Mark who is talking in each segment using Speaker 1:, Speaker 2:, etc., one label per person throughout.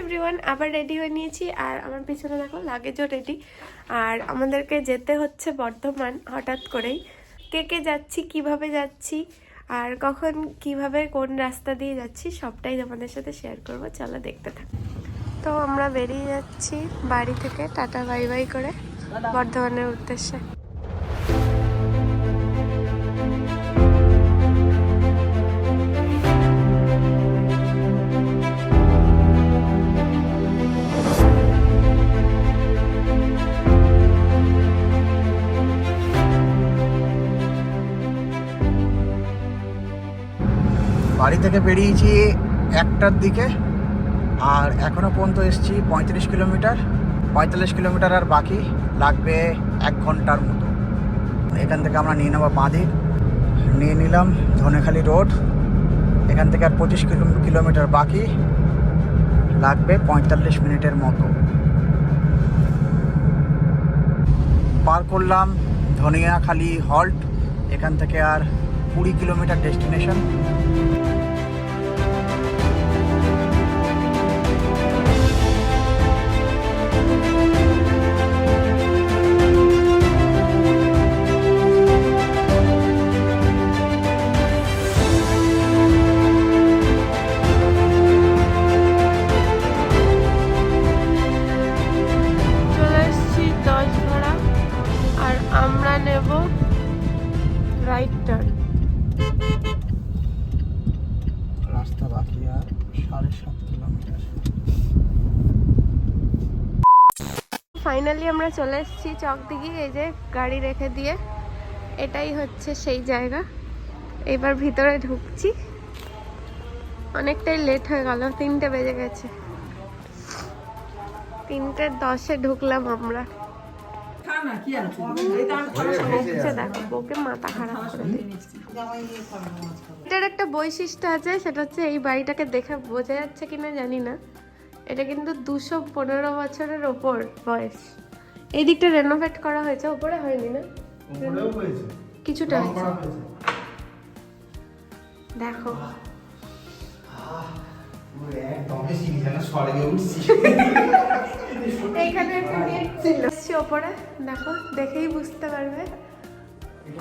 Speaker 1: Everyone, আবার ready হয়ে নিয়েছি আর আমার পিছনে দেখো লাগেজও রেডি। আর আমাদেরকে যেতে হচ্ছে বর্ধমান হঠাৎ করেই। কে কে যাচ্ছি, কিভাবে যাচ্ছি আর কখন কিভাবে কোন রাস্তা দিয়ে যাচ্ছি সবটাই তোমাদের সাথে শেয়ার করব। চলো দেখতে থাক। তো আমরা বেরিয়ে যাচ্ছি বাড়ি থেকে টাটা বাই বাই করে বর্ধমানের উদ্দেশ্যে।
Speaker 2: বাড়ি থেকে বেরিয়েছি 1টার দিকে আর এখনও পর্যন্ত এসেছি 35 কিলোমিটার। 45 কিলোমিটার আর বাকি, লাগবে 1 ঘন্টার মতো। এখান থেকে আমরা নিয়ে নেবো বাঁদিক, নিয়ে নিলাম ধনেখালি রোড। এখান থেকে আর 25 কিলোমিটার বাকি, লাগবে 45 মিনিটের মতো। পার করলাম ধনিয়াখালি হল্ট। এখান থেকে আর 20 কিলোমিটার ডেস্টিনেশন।
Speaker 1: Right turn.
Speaker 2: রাস্তা বাকি আর 7.5 কিলোমিটার।
Speaker 1: ফাইনালি আমরা চলে এসেছি চকদিঘি। এই যে গাড়ি রেখে দিয়ে, এটাই হচ্ছে সেই জায়গা। এবার ভিতরে ঢুকছি। অনেকটাই লেট হয়ে গেল, 3টে বেজে গেছে। 3:10 ঢুকলাম আমরা। দেখো বউকে মাথা খারাপ করে দিচ্ছে। এটার একটা বৈশিষ্ট্য আছে, সেটা হচ্ছে এই বাড়িটাকে দেখে বোঝা যাচ্ছে কিনা জানি না, এটা কিন্তু 215 বছরের ওপর বয়স। এই দিকটা রেনোভেট করা হয়েছে, ওপরে হয়নি না? কিছুটা হয়েছে। দেখো এইখানে ওপরে দেখো, দেখেই বুঝতে পারবে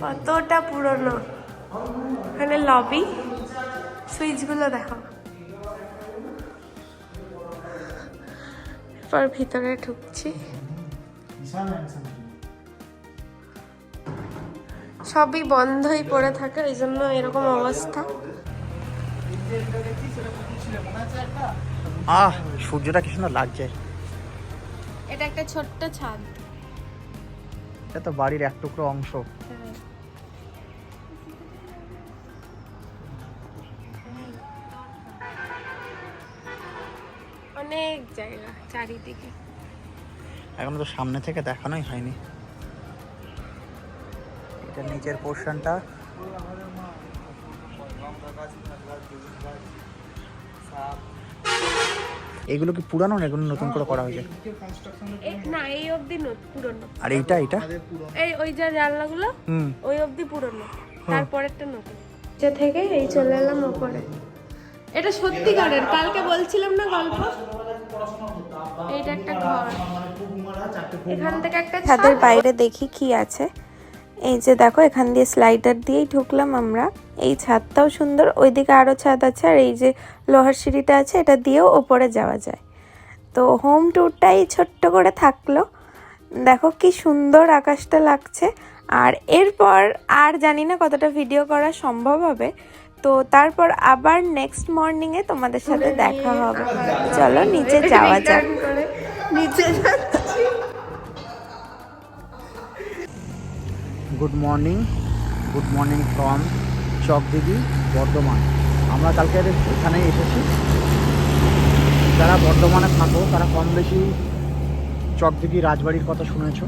Speaker 1: কতটা পুরনো। এখানে লবি, সুইচগুলো দেখো। এরপর ভিতরে ঢুকছি। সবই বন্ধই পড়ে থাকে, ওই জন্য এরকম অবস্থা।
Speaker 2: সূর্যটা কি সুন্দর লাগছে।
Speaker 1: এটা একটা ছোট্ট ছাদ।
Speaker 2: এটা তো বাড়ির এক টুকরো অংশ।
Speaker 1: অনেক জায়গা চারিদিকে।
Speaker 2: এখনো তো সামনে থেকে দেখানোই হয়নি। এটা নিচের পোর্শনটা। এগুলো কি পুরানো না এগুলো নতুন করে করা হয়েছে?
Speaker 1: না, এই অবধি পুরনো।
Speaker 2: আর এইটা
Speaker 1: এই ওই যে জানলাগুলো ওই অবধি পুরনো, তারপরেরটা নতুন। যে থেকে এই চলে এলাম ওপরে। এটা সত্যিকারের, কালকে বলছিলাম না গল্প। এইটা একটা ঘর। এখান থেকে একটা ছাদের বাইরে দেখি কি আছে। এই যে দেখো, এখান দিয়ে স্লাইডার দিয়েই ঢুকলাম আমরা। এই ছাদটাও সুন্দর, ওইদিকে আরো ছাদ আছে। আর এই যে লোহার সিঁড়িটা আছে, এটা দিয়েও ওপরে যাওয়া যায়। তো হোম ট্যুরটাই ছোট্ট করে থাকলো। দেখো কি সুন্দর আকাশটা লাগছে। আর এরপর আর জানি না কতটা ভিডিও করা সম্ভব হবে। তো তারপর আবার নেক্সট মর্নিংয়ে তোমাদের সাথে দেখা হবে। চলো নিচে যাওয়া যাক। নিচে যাচ্ছি।
Speaker 2: Good morning from Chakdighi Bardhaman. আমরা কালকে এখানে এসেছি। যারা বর্ধমানে থাকো তারা কম বেশি চকদিঘি রাজবাড়ির কথা শুনেছো।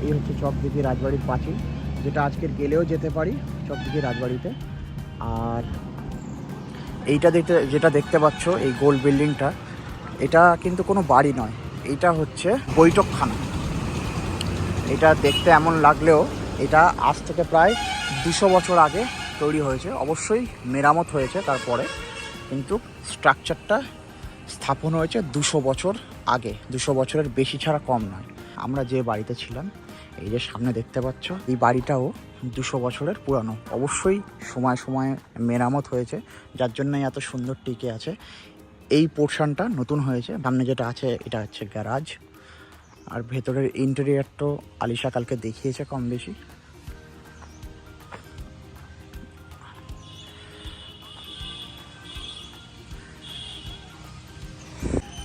Speaker 2: এই হচ্ছে চকদিঘি রাজবাড়ির প্রাচীর, যেটা আজকের গেলেও যেতে পারি চকদিঘি রাজবাড়িতে। আর এইটা যেটা দেখতে পাচ্ছ, এই গোল বিল্ডিংটা, এটা কিন্তু কোনো বাড়ি নয়, এটা হচ্ছে বৈঠকখানা। এটা দেখতে এমন লাগলেও এটা আজ থেকে প্রায় 200 বছর আগে তৈরি হয়েছে। অবশ্যই মেরামত হয়েছে তারপরে, কিন্তু স্ট্রাকচারটা স্থাপন হয়েছে 200 বছর আগে, 200 বছরের বেশি ছাড়া কম নয়। আমরা যে বাড়িতে ছিলাম, এই যে সামনে দেখতে পাচ্ছ, এই বাড়িটাও 200 বছরের পুরানো। অবশ্যই সময় সময় মেরামত হয়েছে, যার জন্যই এত সুন্দর টিকে আছে। এই পোর্শনটা নতুন হয়েছে, সামনে যেটা আছে এটা হচ্ছে গ্যারাজ, আর ভেতরের ইন্টেরিয়ারটাও আলিশা কালকে দেখিয়েছে কম বেশি।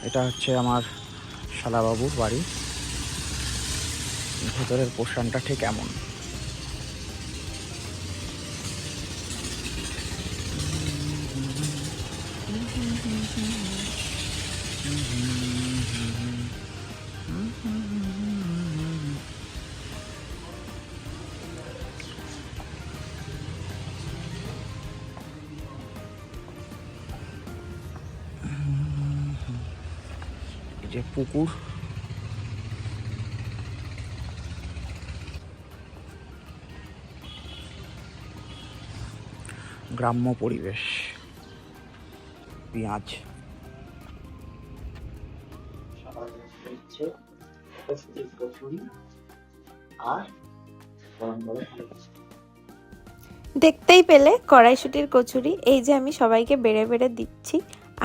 Speaker 2: এটা হচ্ছে আমার শালাবাবুর বাড়ি, ভেতরের পোর্শনটা ঠিক এমন। এই যে পুকুর, গ্রাম্য পরিবেশ, পেঁয়াজ, আর
Speaker 1: দেখতেই পেলে কড়াইশুটির কচুরি। এই যে আমি সবাইকে বেড়ে বেড়ে দিচ্ছি,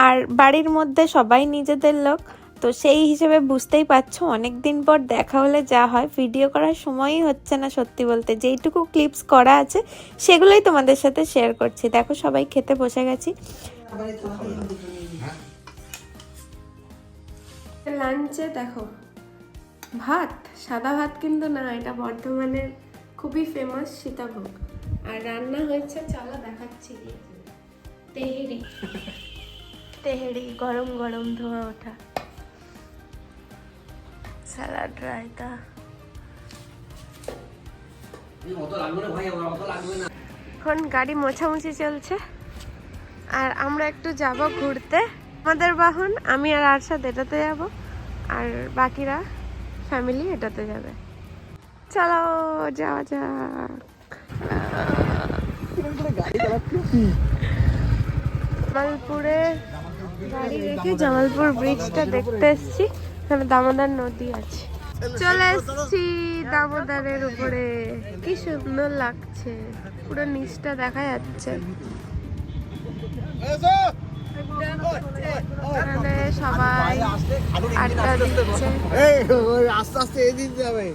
Speaker 1: আর বাড়ির মধ্যে সবাই নিজেদের লোক, তো সেই হিসেবে বুঝতেই পারছো অনেক দিন পর দেখা হলে যা হয়। ভিডিও করার সময়ই হচ্ছে না সত্যি বলতে, যেইটুকু ক্লিপস করা আছে সেগুলোই তোমাদের সাথে শেয়ার করছি। দেখো সবাই খেতে বসে গেছি। লাঞ্চে দেখো ভাত, সাদা ভাত কিন্তু না, এটা বর্ধমানের খুবই ফেমাস সীতাভোগ। আর রান্না হয়েছে, চলো দেখাচ্ছি। তেহেরি, তেহেরি গরম গরম ধোয়া ওঠা, স্যালাড, রায়তা। এখন গাড়ি মোছামুছি চলছে, আর আমরা একটু যাব ঘুরতে। আমাদের বাহন, আমি আর আরশাদ এটাতে যাব, আর বাকিরা ফ্যামিলি এটাতে যাবে। চলো যাওয়া যাক। জামালপুরে গাড়ি রেখে জামালপুর ব্রিজটা দেখতে এসছি, এখানে দামোদর নদী আছে। চলে এসছি দামোদরের উপরে, কি সুন্দর লাগছে, পুরো নিচটা দেখা যাচ্ছে। এখানে সবাই আড্ডা দিচ্ছে।
Speaker 2: আস্তে আস্তে এদিক যাবে।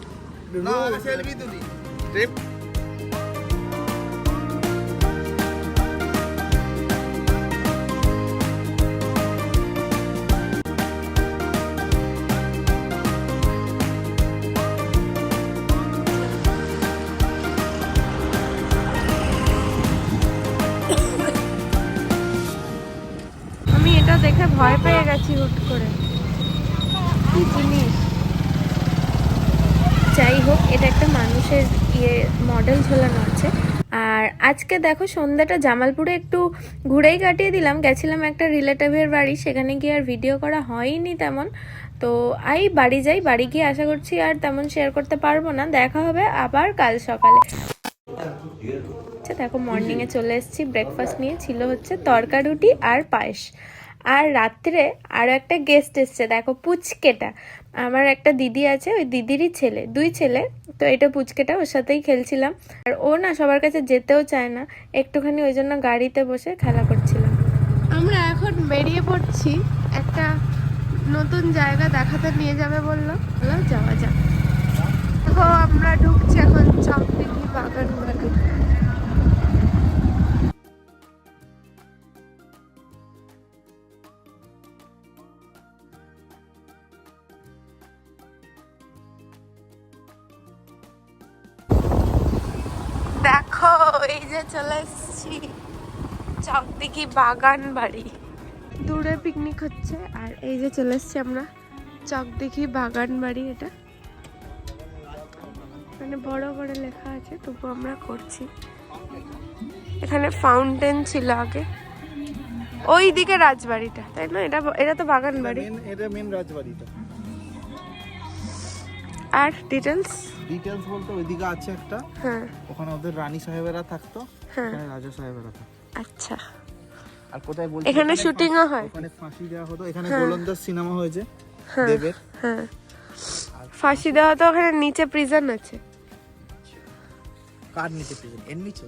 Speaker 1: আমি এটা দেখে ভয় পেয়ে গেছি হুট করে, কি জিনিস। যাই হোক, এটা একটা মানুষের মডেল ঝোলানো আছে। আর আজকে দেখো সন্ধ্যাটা জামালপুরে একটু ঘুরেই কাটিয়ে দিলাম। গেছিলাম একটা রিলেটিভের বাড়ি, সেখানে গিয়ে আর ভিডিও করা হয়নি তেমন। তো বাড়ি যাই, বাড়ি গিয়ে আশা করছি আর তেমন শেয়ার করতে পারবো না। দেখা হবে আবার কাল সকালে। আচ্ছা দেখো, মর্নিংয়ে চলে এসেছি ব্রেকফাস্ট নিয়ে। ছিল হচ্ছে তড়কা রুটি আর পায়েস। আর রাত্রে আরও একটা গেস্ট এসছে, দেখো পুচকেটা। আমার একটা দিদি আছে, ওই দিদিরই ছেলে, 2 ছেলে। তো এটা পুচকেটা, ওর সাথেই খেলছিলাম। আর ও না সবার কাছে যেতেও চায় না, একটুখানি ওই জন্য গাড়িতে বসে খেলা করছিলাম। আমরা এখন বেরিয়ে পড়ছি, একটা নতুন জায়গা দেখাতে নিয়ে যাবে বললো, যাওয়া যাক। দেখো আমরা ঢুকছি এখন চকদিঘি বাগান বাড়ি। দেখো এই যে চলে এসেছি চকদিঘি বাগান বাড়ি। দূরে পিকনিক হচ্ছে, আর এই যে চলে এসেছি আমরা চকদিঘি বাগান বাড়ি। এটা মানে বড় করে লেখা আছে, তবু আমরা করছি। এখানে ফাউন্টেন ছিল আগে, ওই দিকে রাজবাড়িটা, তাই না? এটা তো বাগান বাড়ি,
Speaker 2: এটা মেন রাজবাড়িটা।
Speaker 1: আর ডিটেলস
Speaker 2: বলতে ওইদিকে আছে একটা,
Speaker 1: হ্যাঁ,
Speaker 2: ওখানে ওদের রানী সাহেবেরা থাকতো,
Speaker 1: হ্যাঁ,
Speaker 2: এখানে রাজা সাহেবেরা থাকতো।
Speaker 1: আচ্ছা।
Speaker 2: আর কোথায় বলছি
Speaker 1: এখানে শুটিংও হয়।
Speaker 2: ওখানে ফাঁসি দেওয়া হতো, এখানে গোলন্দাজ সিনেমা হয়েছে দেবের।
Speaker 1: হ্যাঁ, ফাঁসি দেওয়া তো ওখানে নিচে প্রিজন আছে।
Speaker 2: কার নিচে প্রিজন? এর নিচে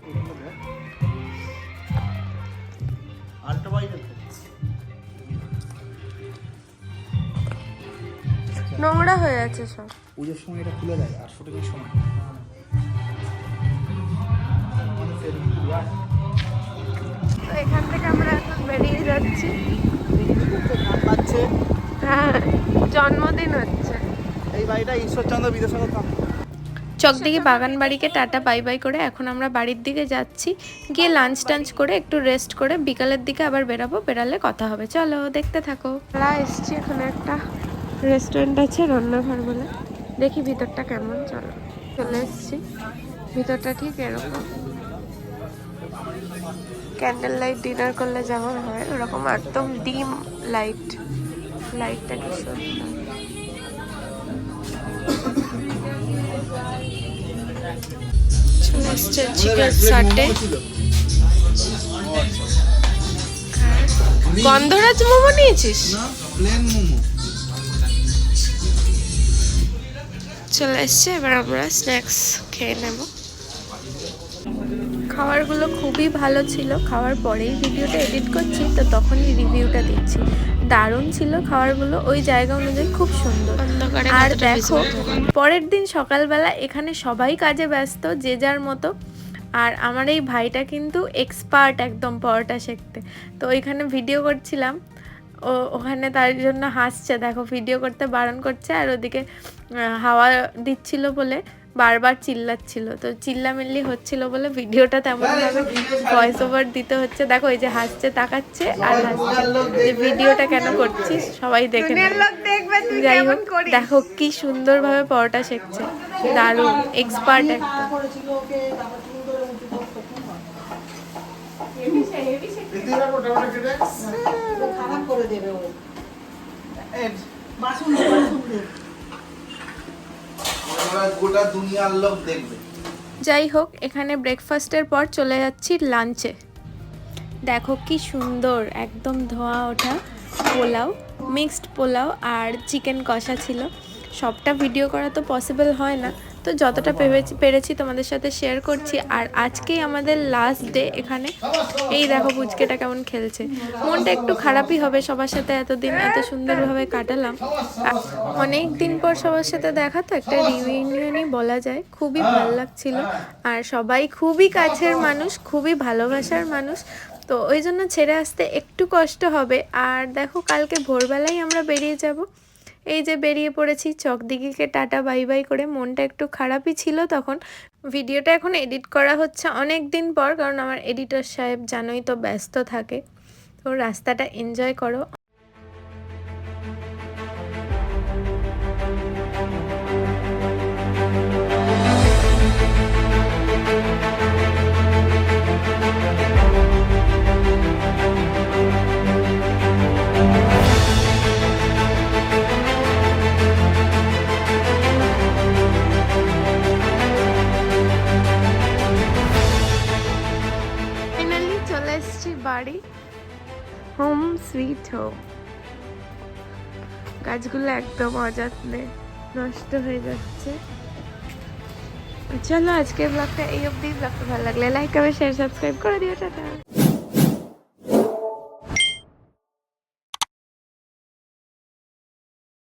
Speaker 2: আল্ট্রাভায়োলেট
Speaker 1: নোংরা হয়ে আছে সব।
Speaker 2: পুজোর সময় এটা খুলে দেয় আর শুটিংয়ের সময়।
Speaker 1: তো এখান থেকে আমরা এখন বেরিয়ে যাচ্ছি।
Speaker 2: পাচ্ছে
Speaker 1: হ্যাঁ, জন্মদিন হচ্ছে।
Speaker 2: এই বাড়িটা ঈশ্বরচন্দ্র বিদ্যাসাগর কাম।
Speaker 1: চকদিঘি বাগান বাড়িকে টাটা বাই বাই করে এখন আমরা বাড়ির দিকে যাচ্ছি। গিয়ে লাঞ্চ টাঞ্চ করে একটু রেস্ট করে বিকালের দিকে আবার বেরাবো, বেরালে কথা হবে। চলো দেখতে থাকো। আমরা এসছি, এখানে একটা রেস্টুরেন্ট আছে রান্নাঘর বলে, দেখি ভিতরটা কেমন। চলো, চলে এসছি। ভিতরটা ঠিক এরকম, ক্যান্ডেল লাইট ডিনার করলে যেমন হয় ওরকম একদম ডিম লাইট। লাইটটা কি সুন্দর। চলে এসছে চিকেন সাটে। গন্ধরাজ মোমো নিয়েছিস?
Speaker 2: প্লেন মোমো
Speaker 1: চলে এসছে, এবার আমরা স্ন্যাক্স খেয়ে নেব। খাবারগুলো খুবই ভালো ছিল। খাওয়ার পরেই ভিডিওটা এডিট করছি, তো তখনই রিভিউটা দিচ্ছি। দারুণ ছিল খাবারগুলো, ওই জায়গা অনুযায়ী খুব সুন্দর। আর দেখো, পরের দিন সকালবেলা এখানে সবাই কাজে ব্যস্ত, যে যার মতো। আর আমার এই ভাইটা কিন্তু এক্সপার্ট একদম পরোটা শেখতে। তো ওইখানে ভিডিও করছিলাম, ওখানে তার জন্য হাসছে, দেখো ভিডিও করতে বারণ করছে। আর ওদিকে হাওয়া দিচ্ছিল বলে বারবার চিল্লাচ্ছিল, তো চিল্লামিল্লি হচ্ছিল বলে ভিডিওটা তেমনভাবে ভয়েস ওভার দিতে হচ্ছে। দেখো এই যে হাসছে, তাকাচ্ছে আর হাসছে, যে ভিডিওটা কেন করছিস সবাই দেখে নেবে। যাই হোক, দেখো কি সুন্দরভাবে পরোটা শেখছে, দারুণ এক্সপার্ট একদম।
Speaker 2: গোটা দুনিয়ার লোক দেখবে।
Speaker 1: যাই হোক, এখানে ব্রেকফাস্টের পর চলে যাচ্ছি লাঞ্চে। দেখো কি সুন্দর একদম ধোঁয়া ওঠা পোলাও, মিক্সড পোলাও আর চিকেন কষা ছিল। সবটা ভিডিও করা তো পসিবল হয় না, তো যতটা পেরেছি তোমাদের সাথে শেয়ার করছি। আর আজকেই আমাদের লাস্ট ডে এখানে। এই দেখো পুচকেটা কেমন খেলছে। মনটা একটু খারাপই হবে, সবার সাথে এতদিন এত সুন্দরভাবে কাটালাম। অনেক দিন পর সবার সাথে দেখা, তো একটা রিউনিয়নই বলা যায়। খুবই ভালো লাগছিল। আর সবাই খুবই কাছের মানুষ, খুবই ভালোবাসার মানুষ, তো ওই জন্য ছেড়ে আসতে একটু কষ্ট হবে। আর দেখো কালকে ভোরবেলায় আমরা বেরিয়ে যাব। এই যে বেরিয়ে পড়েছি চকদিঘিকে টাটা বাই বাই করে। মনটা একটু খারাপই ছিল তখন। ভিডিওটা এখন এডিট করা হচ্ছে অনেক দিন পর, কারণ আমার এডিটর সাহেব জানোই তো ব্যস্ত থাকে। তো রাস্তাটা এনজয় করো। চলে এসেছি বাড়ি, হোম সুইট হোম। গাছগুলো একদম অযত্নে নষ্ট হয়ে যাচ্ছে। চলো আজকের ব্লগটা এই অবধি। ব্লগটা ভালো লাগলে লাইক, কমেন্ট, শেয়ার, সাবস্ক্রাইব করে দিও। টাটা।